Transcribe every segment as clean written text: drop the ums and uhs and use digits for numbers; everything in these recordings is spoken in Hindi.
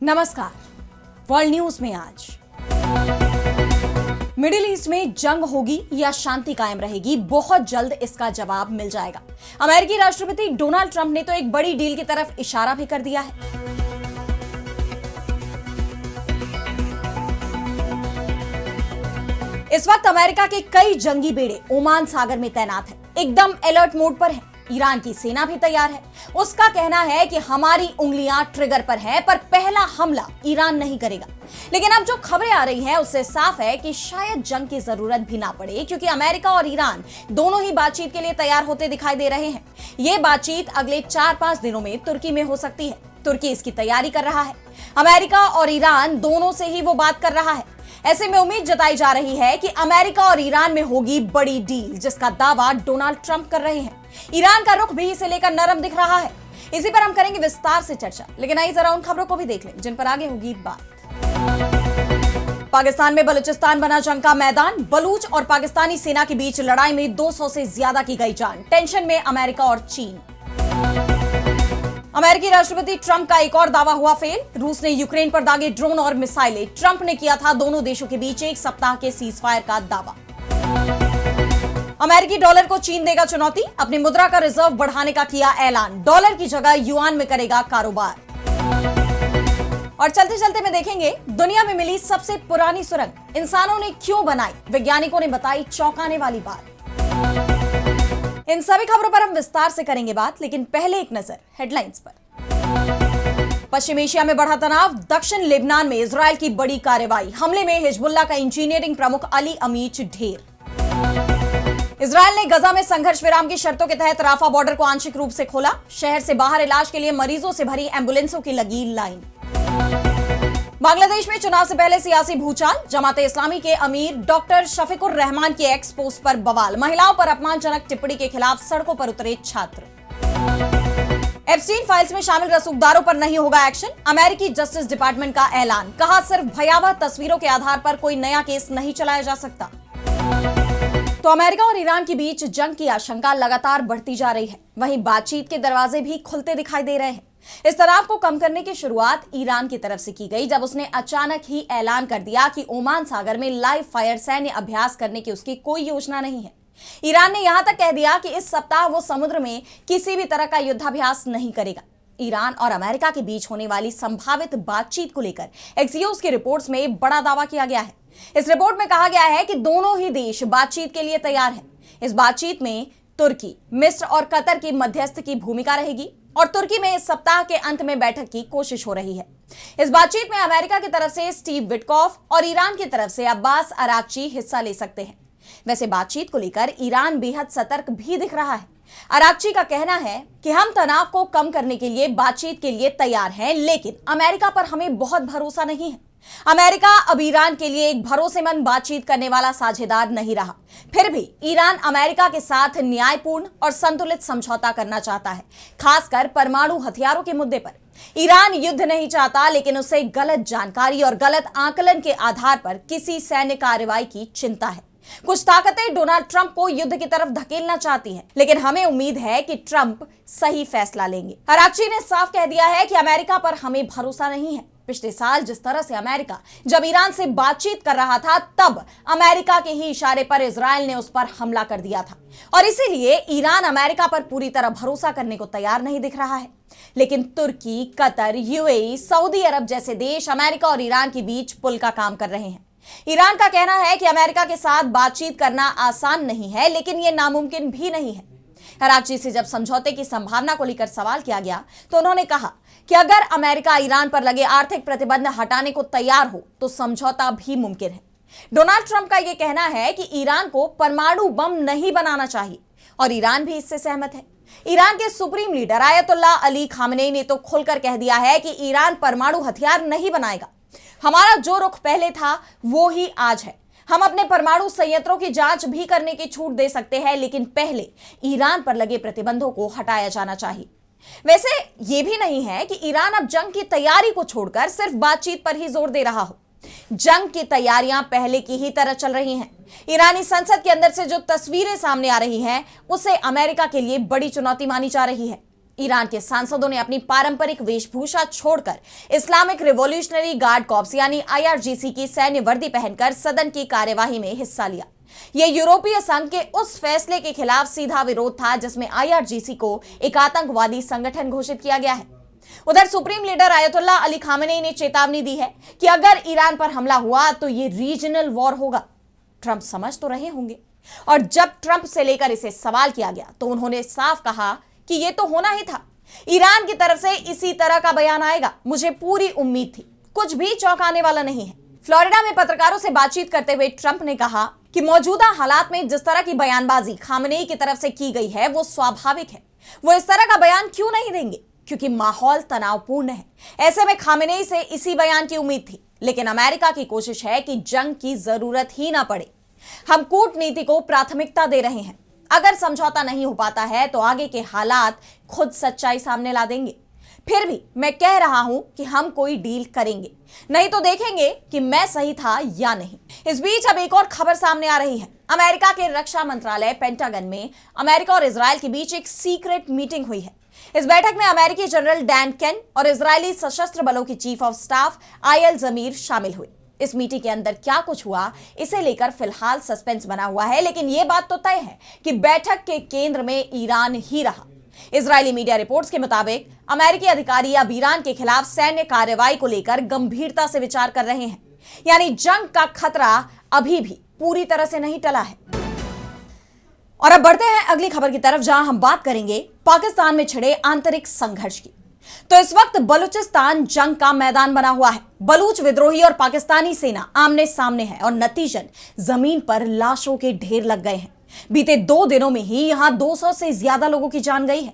नमस्कार। वर्ल्ड न्यूज में आज मिडिल ईस्ट में जंग होगी या शांति कायम रहेगी, बहुत जल्द इसका जवाब मिल जाएगा। अमेरिकी राष्ट्रपति डोनाल्ड ट्रंप ने तो एक बड़ी डील की तरफ इशारा भी कर दिया है। इस वक्त अमेरिका के कई जंगी बेड़े ओमान सागर में तैनात हैं, एकदम अलर्ट मोड पर हैं। ईरान की सेना भी तैयार है। उसका कहना है कि हमारी उंगलियां ट्रिगर पर हैं, पर पहला हमला ईरान नहीं करेगा। लेकिन अब जो खबरें आ रही हैं उससे साफ है कि शायद जंग की जरूरत भी ना पड़े, क्योंकि अमेरिका और ईरान दोनों ही बातचीत के लिए तैयार होते दिखाई दे रहे हैं। ये बातचीत अगले 4-5 दिनों में तुर्की में हो सकती है। तुर्की इसकी तैयारी कर रहा है। अमेरिका और ईरान दोनों से ही वो बात कर रहा है। ऐसे में उम्मीद जताई जा रही है कि अमेरिका और ईरान में होगी बड़ी डील, जिसका दावा डोनाल्ड ट्रंप कर रहे हैं। ईरान का रुख भी इसे लेकर नरम दिख रहा है। इसी पर हम करेंगे विस्तार से चर्चा, लेकिन आइए जरा उन खबरों को भी देख लें जिन पर आगे होगी बात। पाकिस्तान में बलूचिस्तान बना जंग का मैदान। बलूच और पाकिस्तानी सेना के बीच लड़ाई में 200 से ज्यादा की गई जान। टेंशन में अमेरिका और चीन। अमेरिकी राष्ट्रपति ट्रंप का एक और दावा हुआ फेल। रूस ने यूक्रेन पर दागे ड्रोन और मिसाइलें। ट्रंप ने किया था दोनों देशों के बीच एक सप्ताह के सीजफायर का दावा। अमेरिकी डॉलर को चीन देगा चुनौती। अपनी मुद्रा का रिजर्व बढ़ाने का किया ऐलान। डॉलर की जगह युआन में करेगा कारोबार। और चलते चलते में देखेंगे दुनिया में मिली सबसे पुरानी सुरंग इंसानों ने क्यों बनाई। वैज्ञानिकों ने बताई चौंकाने वाली बात। इन सभी खबरों पर हम विस्तार से करेंगे बात, लेकिन पहले एक नजर हेडलाइंस पर। पश्चिम एशिया में बढ़ा तनाव। दक्षिण लेबनान में इजरायल की बड़ी कार्रवाई। हमले में हिजबुल्लाह का इंजीनियरिंग प्रमुख अली अमीच ढेर। इजरायल ने गजा में संघर्ष विराम की शर्तों के तहत राफा बॉर्डर को आंशिक रूप से खोला। शहर से बाहर इलाज के लिए मरीजों से भरी एम्बुलेंसों की लगी लाइन। बांग्लादेश में चुनाव से पहले सियासी भूचाल। जमाते इस्लामी के अमीर डॉक्टर शफीकुर रहमान की एक्स पोस्ट पर बवाल। महिलाओं पर अपमानजनक टिप्पणी के खिलाफ सड़कों पर उतरे छात्र। एप्स्टीन फाइल्स में शामिल रसूखदारों पर नहीं होगा एक्शन। अमेरिकी जस्टिस डिपार्टमेंट का ऐलान। कहा सिर्फ भयावह तस्वीरों के आधार पर कोई नया केस नहीं चलाया जा सकता। तो अमेरिका और ईरान के बीच जंग की आशंका लगातार बढ़ती जा रही है। वहीं बातचीत के दरवाजे भी खुलते दिखाई दे रहे हैं। इस तनाव को कम करने की शुरुआत ईरान की तरफ से की गई, जब उसने अचानक ही ऐलान कर दिया कि ओमान सागर में लाइव फायर सैन्य अभ्यास करने की उसकी कोई योजना नहीं है। ईरान ने यहां तक कह दिया कि इस सप्ताह वो समुद्र में किसी भी तरह का युद्धाभ्यास नहीं करेगा। ईरान और अमेरिका के बीच होने वाली संभावित बातचीत को लेकर एक्सियोस की रिपोर्ट्स में बड़ा दावा किया गया है। इस रिपोर्ट में कहा गया है कि दोनों ही देश बातचीत के लिए तैयार हैं। इस बातचीत में तुर्की, मिस्र और कतर की मध्यस्थ की भूमिका रहेगी और तुर्की में इस सप्ताह के अंत में बैठक की कोशिश हो रही है। इस बातचीत में अमेरिका की तरफ से स्टीव विटकॉफ और ईरान की तरफ से अब्बास अराक्ची हिस्सा ले सकते हैं। वैसे बातचीत को लेकर ईरान बेहद सतर्क भी दिख रहा है। अराक्ची का कहना है कि हम तनाव को कम करने के लिए बातचीत के लिए तैयार हैं, लेकिन अमेरिका पर हमें बहुत भरोसा नहीं है। अमेरिका अब ईरान के लिए एक भरोसेमंद बातचीत करने वाला साझेदार नहीं रहा। फिर भी ईरान अमेरिका के साथ न्यायपूर्ण और संतुलित समझौता करना चाहता है, खासकर परमाणु हथियारों के मुद्दे पर। ईरान युद्ध नहीं चाहता, लेकिन उसे गलत जानकारी और गलत आकलन के आधार पर किसी सैन्य कार्रवाई की चिंता है। कुछ ताकतें डोनाल्ड ट्रंप को युद्ध की तरफ धकेलना चाहती हैं, लेकिन हमें उम्मीद है कि ट्रंप सही फैसला लेंगे। अराक्ची ने साफ कह दिया है कि अमेरिका पर हमें भरोसा नहीं है। पिछले साल जिस तरह से अमेरिका जब ईरान से बातचीत कर रहा था, तब अमेरिका के ही इशारे पर इजरायल ने उस पर हमला कर दिया था और इसीलिए ईरान अमेरिका पर पूरी तरह भरोसा करने को तैयार नहीं दिख रहा है। लेकिन तुर्की, कतर, यूएई, सऊदी अरब जैसे देश अमेरिका और ईरान के बीच पुल का काम कर रहे हैं। ईरान का कहना है कि अमेरिका के साथ बातचीत करना आसान नहीं है, लेकिन यह नामुमकिन भी नहीं है। अराक्ची से जब समझौते की संभावना को लेकर सवाल किया गया तो उन्होंने कहा कि अगर अमेरिका ईरान पर लगे आर्थिक प्रतिबंध हटाने को तैयार हो तो समझौता भी मुमकिन है। डोनाल्ड ट्रंप का यह कहना है कि ईरान को परमाणु बम नहीं बनाना चाहिए और ईरान भी इससे सहमत है। ईरान के supreme leader Ayatollah Ali Khamenei ने तो खुलकर कह दिया है कि ईरान परमाणु हथियार नहीं बनाएगा। हमारा जो रुख पहले था वो ही आज है। हम अपने परमाणु संयंत्रों की जांच भी करने की छूट दे सकते हैं, लेकिन पहले ईरान पर लगे प्रतिबंधों को हटाया जाना चाहिए। वैसे यह भी नहीं है कि ईरान अब जंग की तैयारी को छोड़कर सिर्फ बातचीत पर ही जोर दे रहा हो। जंग की तैयारियां पहले की ही तरह चल रही हैं। ईरानी संसद के अंदर से जो तस्वीरें सामने आ रही हैं, उसे अमेरिका के लिए बड़ी चुनौती मानी जा रही है। ईरान के सांसदों ने अपनी पारंपरिक वेशभूषा छोड़कर इस्लामिक रिवॉल्यूशनरी गार्ड कॉर्प्स यानी IRGC की सैन्य वर्दी पहनकर सदन की कार्यवाही में हिस्सा लिया। यह यूरोपीय संघ के उस फैसले के खिलाफ सीधा विरोध था जिसमें IRGC को एक आतंकवादी संगठन घोषित किया गया है। उधर supreme leader Ayatollah Ali Khamenei ने चेतावनी दी है कि अगर ईरान पर हमला हुआ तो यह रीजनल वॉर होगा। ट्रंप समझ तो रहे होंगे, और जब ट्रंप से लेकर इसे सवाल किया गया तो उन्होंने साफ कहा कि यह तो होना ही था। ईरान की तरफ से इसी तरह का बयान आएगा, मुझे पूरी उम्मीद थी, कुछ भी चौंकाने वाला नहीं है। फ्लोरिडा में पत्रकारों से बातचीत करते हुए ट्रंप ने कहा कि मौजूदा हालात में जिस तरह की बयानबाजी खामेनेई की तरफ से की गई है वो स्वाभाविक है। वो इस तरह का बयान क्यों नहीं देंगे, क्योंकि माहौल तनावपूर्ण है। ऐसे में खामेनेई से इसी बयान की उम्मीद थी, लेकिन अमेरिका की कोशिश है कि जंग की जरूरत ही ना पड़े। हम कूटनीति को प्राथमिकता दे रहे हैं। अगर समझौता नहीं हो पाता है तो आगे के हालात खुद सच्चाई सामने ला देंगे। फिर भी मैं कह रहा हूं कि हम कोई डील करेंगे, नहीं तो देखेंगे कि मैं सही था या नहीं। इस बीच अब एक और खबर सामने आ रही है। अमेरिका के रक्षा मंत्रालय पेंटागन में अमेरिका और इजरायल के बीच एक सीक्रेट मीटिंग हुई है। इस बैठक में अमेरिकी जनरल डैन केन और इजरायली सशस्त्र बलों की चीफ ऑफ स्टाफ आयल जमीर शामिल हुए। इस मीटिंग के अंदर क्या कुछ हुआ इसे लेकर फिलहाल सस्पेंस बना हुआ है, लेकिन यह बात तो तय है कि बैठक के केंद्र में ईरान ही रहा। इजरायली मीडिया रिपोर्ट्स के मुताबिक अमेरिकी अधिकारी अब ईरान के खिलाफ सैन्य कार्रवाई को लेकर गंभीरता से विचार कर रहे हैं, यानी जंग का खतरा अभी भी पूरी तरह से नहीं टला है। और अब बढ़ते हैं अगली खबर की तरफ, जहां हम बात करेंगे पाकिस्तान में छिड़े आंतरिक संघर्ष की। तो इस वक्त बलूचिस्तान जंग का मैदान बना हुआ है। बलूच विद्रोही और पाकिस्तानी सेना आमने सामने है और नतीजन जमीन पर लाशों के ढेर लग गए हैं। बीते 2 दिनों में ही यहां 200 से ज्यादा लोगों की जान गई है।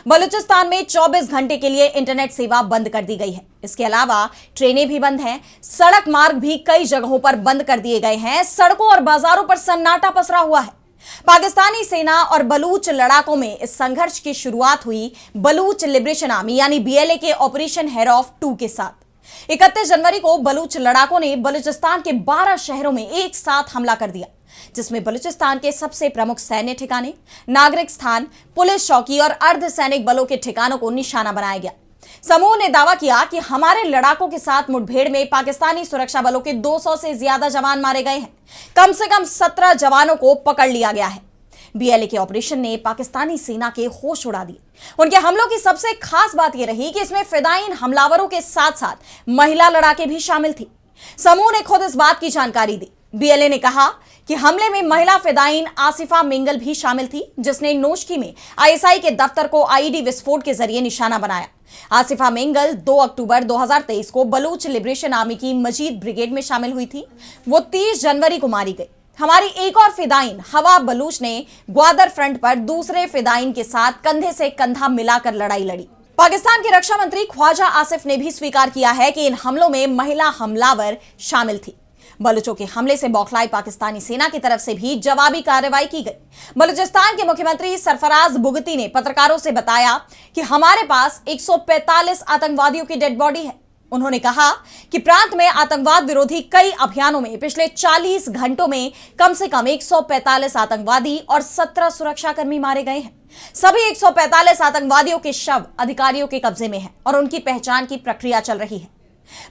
बलूचिस्तान में 24 घंटे के लिए इंटरनेट सेवा बंद कर दी गई है। इसके अलावा ट्रेनें भी बंद हैं, सड़क मार्ग भी कई जगहों पर बंद कर दिए गए हैं। सड़कों और बाजारों पर सन्नाटा पसरा हुआ है। पाकिस्तानी सेना और बलूच लड़ाकों में इस संघर्ष की शुरुआत हुई बलूच लिबरेशन आर्मी यानी BLA के ऑपरेशन हेरॉफ 2 के साथ। 31 जनवरी को बलूच लड़ाकों ने बलूचिस्तान के 12 शहरों में एक साथ हमला कर दिया, जिसमें बलूचिस्तान के सबसे प्रमुख सैन्य ठिकाने, नागरिक स्थान, पुलिस चौकी और अर्धसैनिक बलों के ठिकानों को निशाना बनाया गया। समूह ने दावा किया कि हमारे लड़ाकों के साथ मुठभेड़ में पाकिस्तानी सुरक्षा बलों के 200 से ज्यादा जवान मारे गए हैं। कम से कम 17 जवानों को पकड़ लिया गया है। BLA के ऑपरेशन ने पाकिस्तानी सेना के होश उड़ा दिए। उनके हमलों की सबसे खास बात यह रही कि इसमें फिदायीन हमलावरों के साथ साथ महिला लड़ाके भी शामिल थी। समूह ने खुद इस बात की जानकारी दी। BLA ने कहा कि हमले में महिला फिदायीन आसिफा मिंगल भी शामिल थी, जिसने नोशकी में ISI के दफ्तर को IED विस्फोट के जरिए निशाना बनाया। आसिफा मिंगल 2 अक्टूबर 2023 को बलूच लिबरेशन आर्मी की मजीद ब्रिगेड में शामिल हुई थी। वो 30 जनवरी को मारी गई। हमारी एक और फिदायीन हवा बलूच ने ग्वादर फ्रंट पर दूसरे फिदायीन के साथ कंधे से कंधा मिलाकर लड़ाई लड़ी। पाकिस्तान के रक्षा मंत्री ख्वाजा आसिफ ने भी स्वीकार किया है कि इन हमलों में महिला हमलावर शामिल थी। बलूचों के हमले से बौखलाई पाकिस्तानी सेना की तरफ से भी जवाबी कार्रवाई की गई। बलूचिस्तान के मुख्यमंत्री सरफराज बुगती ने पत्रकारों से बताया कि हमारे पास 145 आतंकवादियों की डेड बॉडी है। उन्होंने कहा कि प्रांत में आतंकवाद विरोधी कई अभियानों में पिछले 40 घंटों में कम से कम 145 आतंकवादी और 17 सुरक्षाकर्मी मारे गए हैं। सभी 145 आतंकवादियों के शव अधिकारियों के कब्जे में हैं और उनकी पहचान की प्रक्रिया चल रही है।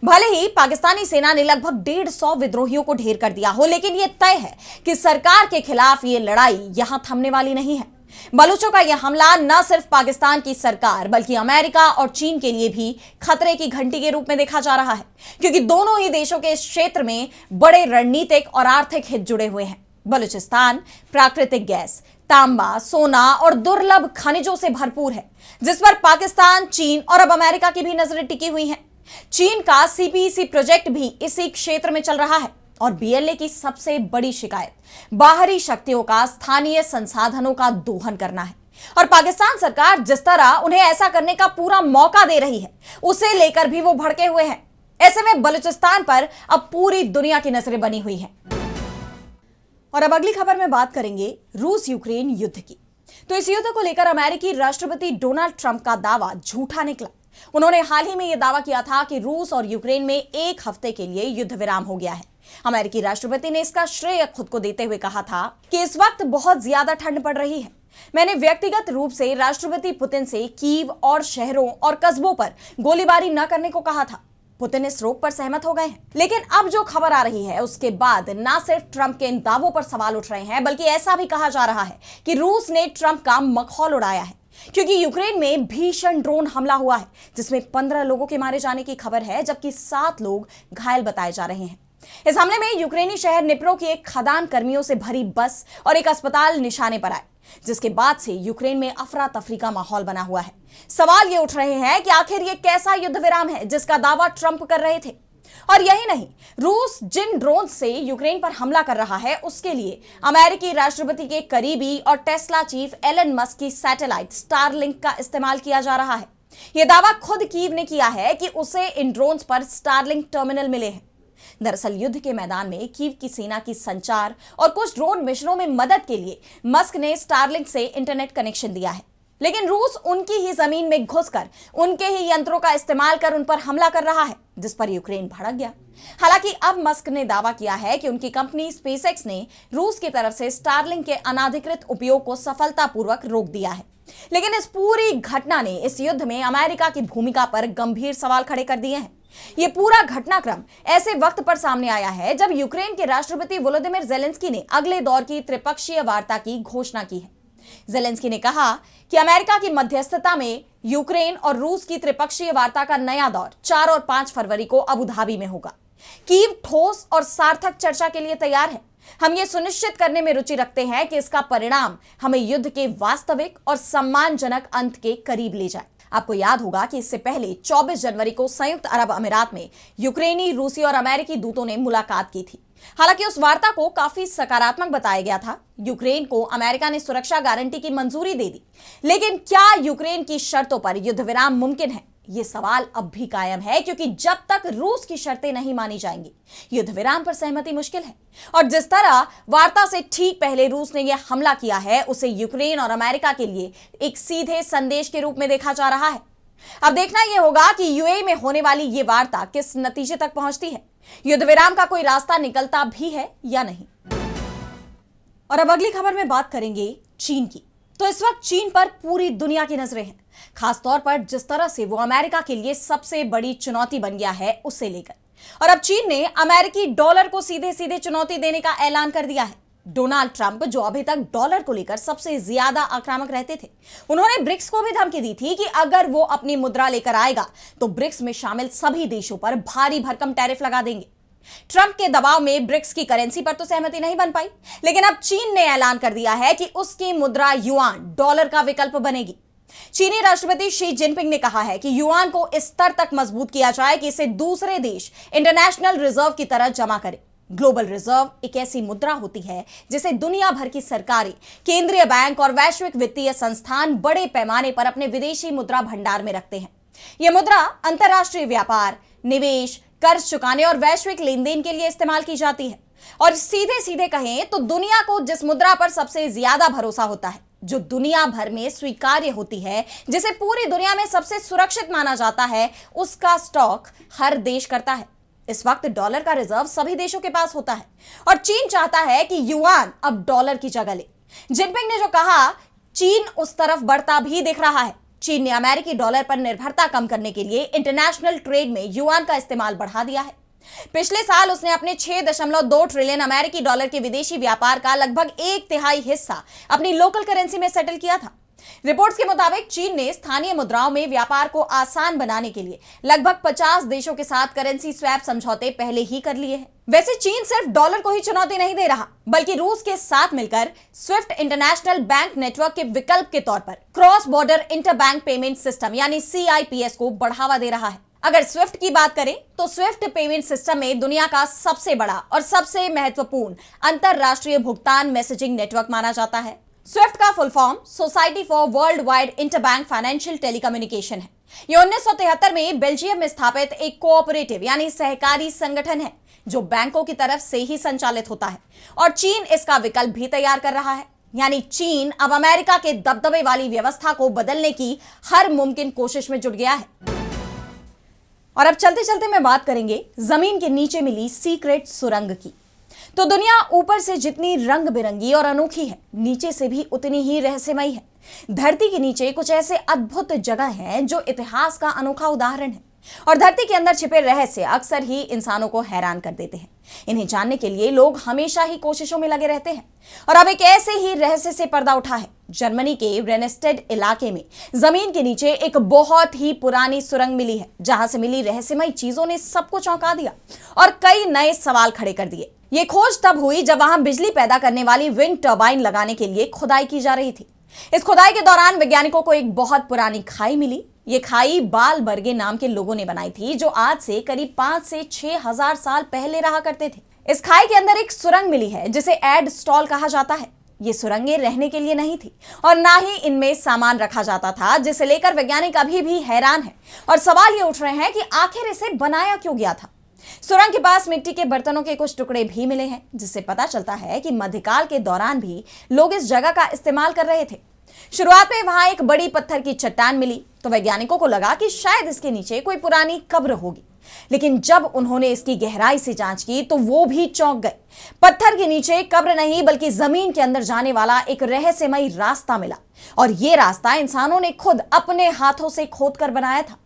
भले ही पाकिस्तानी सेना ने लगभग 150 विद्रोहियों को ढेर कर दिया हो, लेकिन यह तय है कि सरकार के खिलाफ यह लड़ाई यहां थमने वाली नहीं है। बलूचों का यह हमला न सिर्फ पाकिस्तान की सरकार बल्कि अमेरिका और चीन के लिए भी खतरे की घंटी के रूप में देखा जा रहा है, क्योंकि दोनों ही देशों के इस क्षेत्र में बड़े रणनीतिक और आर्थिक हित जुड़े हुए हैं। बलूचिस्तान प्राकृतिक गैस, तांबा, सोना और दुर्लभ खनिजों से भरपूर है, जिस पर पाकिस्तान, चीन और अब अमेरिका की भी नजरें टिकी हुई हैं। चीन का CPEC प्रोजेक्ट भी इसी क्षेत्र में चल रहा है और BLA की सबसे बड़ी शिकायत बाहरी शक्तियों का स्थानीय संसाधनों का दोहन करना है। और पाकिस्तान सरकार जिस तरह उन्हें ऐसा करने का पूरा मौका दे रही है, उसे लेकर भी वो भड़के हुए हैं। ऐसे में बलूचिस्तान पर अब पूरी दुनिया की नजरें बनी हुई हैं। और अब अगली खबर में बात करेंगे रूस यूक्रेन युद्ध की। तो इस युद्ध को लेकर अमेरिकी राष्ट्रपति डोनाल्ड ट्रंप का दावा झूठा निकला। उन्होंने हाल ही में यह दावा किया था कि रूस और यूक्रेन में 1 हफ्ते के लिए युद्ध विराम हो गया है। अमेरिकी राष्ट्रपति ने इसका श्रेय खुद को देते हुए कहा था कि इस वक्त बहुत ज्यादा ठंड पड़ रही है, मैंने व्यक्तिगत रूप से राष्ट्रपति पुतिन से कीव और शहरों और कस्बों पर गोलीबारी न करने को कहा था। पुतिन इस रोक पर सहमत हो गए हैं। लेकिन अब जो खबर आ रही है उसके बाद न सिर्फ ट्रंप के इन दावों पर सवाल उठ रहे हैं, बल्कि ऐसा भी कहा जा रहा है कि रूस ने ट्रंप का मखौल उड़ाया है, क्योंकि यूक्रेन में भीषण ड्रोन हमला हुआ है जिसमें 15 लोगों के मारे जाने की खबर है, जबकि 7 लोग घायल बताए जा रहे हैं। इस हमले में यूक्रेनी शहर निप्रो की एक खदान कर्मियों से भरी बस और एक अस्पताल निशाने पर आए, जिसके बाद से यूक्रेन में अफरा तफरी का माहौल बना हुआ है। सवाल ये उठ रहे हैं कि आखिर ये कैसा युद्ध विराम है जिसका दावा ट्रंप कर रहे थे। और यही नहीं, रूस जिन ड्रोन से यूक्रेन पर हमला कर रहा है उसके लिए अमेरिकी राष्ट्रपति के करीबी और टेस्ला चीफ एलन मस्क की सैटेलाइट स्टारलिंक का इस्तेमाल किया जा रहा है। यह दावा खुद कीव ने किया है कि उसे इन ड्रोन्स पर स्टारलिंक टर्मिनल मिले हैं। दरअसल युद्ध के मैदान में कीव की सेना की संचार और कुछ ड्रोन मिशनों में मदद के लिए मस्क ने स्टारलिंक से इंटरनेट कनेक्शन दिया है, लेकिन रूस उनकी ही जमीन में घुसकर उनके ही यंत्रों का इस्तेमाल कर उन पर हमला कर रहा है, जिस पर यूक्रेन भड़क गया। हालांकि अब मस्क ने दावा किया है कि उनकी कंपनी स्पेसएक्स ने रूस की तरफ से स्टारलिंक के अनाधिकृत उपयोग को सफलतापूर्वक रोक दिया है। लेकिन इस पूरी घटना ने इस युद्ध में अमेरिका की भूमिका पर गंभीर सवाल खड़े कर दिए हैं। यह पूरा घटनाक्रम ऐसे वक्त पर सामने आया है जब यूक्रेन के राष्ट्रपति वोलोदिमीर ज़ेलेंस्की ने अगले दौर की त्रिपक्षीय वार्ता की घोषणा की है। ज़ेलेंस्की ने कहा कि अमेरिका की मध्यस्थता में यूक्रेन और रूस की त्रिपक्षीय वार्ता का नया दौर 4 और 5 फरवरी को अबू धाबी में होगा। कीव ठोस और सार्थक चर्चा के लिए तैयार है। हम ये सुनिश्चित करने में रुचि रखते हैं कि इसका परिणाम हमें युद्ध के वास्तविक और सम्मानजनक अंत के करीब ले जाए। आपको याद होगा कि इससे पहले 24 जनवरी को संयुक्त अरब अमीरात में यूक्रेनी, रूसी और अमेरिकी दूतों ने मुलाकात की थी। हालांकि उस वार्ता को काफी सकारात्मक बताया गया था। यूक्रेन को अमेरिका ने सुरक्षा गारंटी की मंजूरी दे दी, लेकिन क्या यूक्रेन की शर्तों पर युद्ध विराम मुमकिन है? ये सवाल अब भी कायम है, क्योंकि जब तक रूस की शर्तें नहीं मानी जाएंगी युद्ध विराम पर सहमति मुश्किल है। और जिस तरह वार्ता से ठीक पहले रूस ने यह हमला किया है, उसे यूक्रेन और अमेरिका के लिए एक सीधे संदेश के रूप में देखा जा रहा है। अब देखना यह होगा कि यूएई में होने वाली यह वार्ता किस नतीजे तक पहुंचती है। युद्ध विराम का कोई रास्ता निकलता भी है या नहीं। और अब अगली खबर में बात करेंगे चीन की। तो इस वक्त चीन पर पूरी दुनिया की नजरें हैं, खासतौर पर जिस तरह से वो अमेरिका के लिए सबसे बड़ी चुनौती बन गया है उसे लेकर। और अब चीन ने अमेरिकी डॉलर को सीधे सीधे चुनौती देने का ऐलान कर दिया है। डोनाल्ड ट्रंप, जो अभी तक डॉलर को लेकर सबसे ज्यादा आक्रामक रहते थे, उन्होंने ब्रिक्स को भी धमकी दी थी कि अगर वो अपनी मुद्रा लेकर आएगा तो ब्रिक्स में शामिल सभी देशों पर भारी भरकम टैरिफ लगा देंगे। ट्रंप के दबाव में ब्रिक्स की करेंसी पर तो सहमति नहीं बन पाई, लेकिन अब चीन ने ऐलान कर दिया है कि उसकी मुद्रा युआन डॉलर का विकल्प बनेगी। चीनी राष्ट्रपति शी जिनपिंग ने कहा है कि युआन को इस स्तर तक मजबूत किया जाए कि इसे दूसरे देश इंटरनेशनल रिजर्व की तरह जमा करें। ग्लोबल रिजर्व एक ऐसी मुद्रा होती है जिसे दुनिया भर की सरकारें, केंद्रीय बैंक और वैश्विक वित्तीय संस्थान बड़े पैमाने पर अपने विदेशी मुद्रा भंडार में रखते हैं। यह मुद्रा अंतरराष्ट्रीय व्यापार, निवेश, कर्ज चुकाने और वैश्विक लेन देन के लिए इस्तेमाल की जाती है। और सीधे सीधे कहें तो दुनिया को जिस मुद्रा पर सबसे ज्यादा भरोसा होता है, जो दुनिया भर में स्वीकार्य होती है, जिसे पूरी दुनिया में सबसे सुरक्षित माना जाता है, उसका स्टॉक हर देश करता है। इस वक्त डॉलर का रिजर्व सभी देशों के पास होता है और चीन चाहता है कि युआन अब डॉलर की जगह ले। जिनपिंग ने जो कहा, चीन उस तरफ बढ़ता भी दिख रहा है। चीन ने अमेरिकी डॉलर पर निर्भरता कम करने के लिए इंटरनेशनल ट्रेड में युआन का इस्तेमाल बढ़ा दिया है। पिछले साल उसने अपने 6.2 ट्रिलियन अमेरिकी डॉलर के विदेशी व्यापार का लगभग 1/3 हिस्सा अपनी लोकल करेंसी में सेटल किया था। रिपोर्ट्स के मुताबिक चीन ने स्थानीय मुद्राओं में व्यापार को आसान बनाने के लिए लगभग 50 देशों के साथ करेंसी स्वैप समझौते पहले ही कर लिए हैं। वैसे चीन सिर्फ डॉलर को ही चुनौती नहीं दे रहा, बल्कि रूस के साथ मिलकर स्विफ्ट इंटरनेशनल बैंक नेटवर्क के विकल्प के तौर पर cross border interbank payment system यानी CIPS को बढ़ावा दे रहा है। अगर स्विफ्ट की बात करें तो स्विफ्ट पेमेंट सिस्टम में दुनिया का सबसे बड़ा और सबसे महत्वपूर्ण अंतरराष्ट्रीय भुगतान मैसेजिंग नेटवर्क माना जाता है। स्विफ्ट का full form society for world wide interbank financial telecommunication है। यह 1973 में बेल्जियम में स्थापित एक कोऑपरेटिव यानी सहकारी संगठन है, जो बैंकों की तरफ से ही संचालित होता है। और चीन इसका विकल्प भी तैयार कर रहा है। यानी चीन अब अमेरिका के दबदबे वाली व्यवस्था को बदलने की हर मुमकिन कोशिश में जुट गया है। और अब चलते चलते मैं बात करेंगे जमीन के नीचे मिली सीक्रेट सुरंग की। तो दुनिया ऊपर से जितनी रंग बिरंगी और अनोखी है, नीचे से भी उतनी ही रहस्यमयी है। धरती के नीचे कुछ ऐसे अद्भुत जगह हैं जो इतिहास का अनोखा उदाहरण है, और धरती के अंदर छिपे रहस्य अक्सर ही इंसानों को हैरान कर देते हैं। इन्हें जानने के लिए लोग हमेशा ही कोशिशों में लगे रहते हैं। और अब एक ऐसे ही रहस्य से पर्दा उठा है। जर्मनी के रेनेस्टेड इलाके में जमीन के नीचे एक बहुत ही पुरानी सुरंग मिली है, जहां से मिली रहस्यमयी चीजों ने सबको चौंका दिया और कई नए सवाल खड़े कर दिए। ये खोज तब हुई जब वहां बिजली पैदा करने वाली विंड टर्बाइन लगाने के लिए खुदाई की जा रही थी। इस खुदाई के दौरान वैज्ञानिकों को एक बहुत पुरानी खाई मिली। ये खाई बालबर्गे नाम के लोगों ने बनाई थी, जो आज से करीब 5 से 6 हजार साल पहले रहा करते थे। इस खाई के अंदर एक सुरंग मिली है जिसे एड स्टॉल कहा जाता है। ये सुरंगें रहने के लिए नहीं थी और ना ही इनमें सामान रखा जाता था, जिसे लेकर वैज्ञानिक अभी भी हैरान हैं और सवाल ये उठ रहे हैं कि आखिर इसे बनाया क्यों गया था। सुरंग के पास मिट्टी के बर्तनों के कुछ टुकड़े भी मिले हैं, जिससे पता चलता है कि मध्यकाल के दौरान भी लोग इस जगह का इस्तेमाल कर रहे थे। शुरुआत में वहां एक बड़ी पत्थर की चट्टान मिली, तो वैज्ञानिकों को लगा कि शायद इसके नीचे कोई पुरानी कब्र होगी। लेकिन जब उन्होंने इसकी गहराई से जांच की तो वो भी चौंक गए। पत्थर के नीचे कब्र नहीं बल्कि जमीन के अंदर जाने वाला एक रहस्यमयी रास्ता मिला, और ये रास्ता इंसानों ने खुद अपने हाथों से खोदकर बनाया था।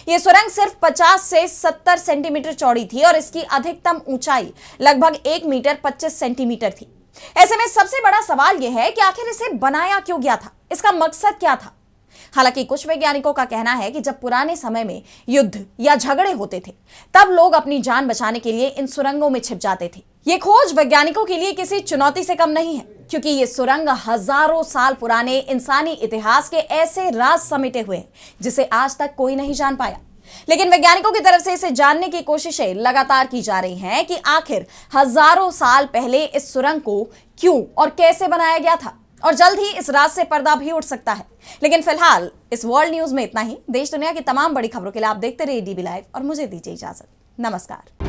यह सुरंग सिर्फ 50 से 70 सेंटीमीटर चौड़ी थी और इसकी अधिकतम ऊंचाई लगभग 1 मीटर 25 सेंटीमीटर थी। ऐसे में सबसे बड़ा सवाल यह है कि आखिर इसे बनाया क्यों गया था, इसका मकसद क्या था। हालांकि कुछ वैज्ञानिकों का कहना है कि जब पुराने समय में युद्ध या झगड़े होते थे, तब लोग अपनी जान बचाने के लिए इन सुरंगों में छिप जाते थे। ये खोज वैज्ञानिकों के लिए किसी चुनौती से कम नहीं है, क्योंकि ये सुरंग हजारों साल पुराने इंसानी इतिहास के ऐसे राज समेटे हुए हैं जिसे आज तक कोई नहीं जान पाया। लेकिन वैज्ञानिकों की तरफ से इसे जानने की कोशिशें लगातार की जा रही हैं कि आखिर हजारों साल पहले इस सुरंग को क्यों और कैसे बनाया गया था, और जल्द ही इस राज से पर्दा भी उठ सकता है। लेकिन फिलहाल इस वर्ल्ड न्यूज में इतना ही। देश दुनिया की तमाम बड़ी खबरों के लिए आप देखते रहिए डीबी लाइव और मुझे दीजिए इजाजत। नमस्कार।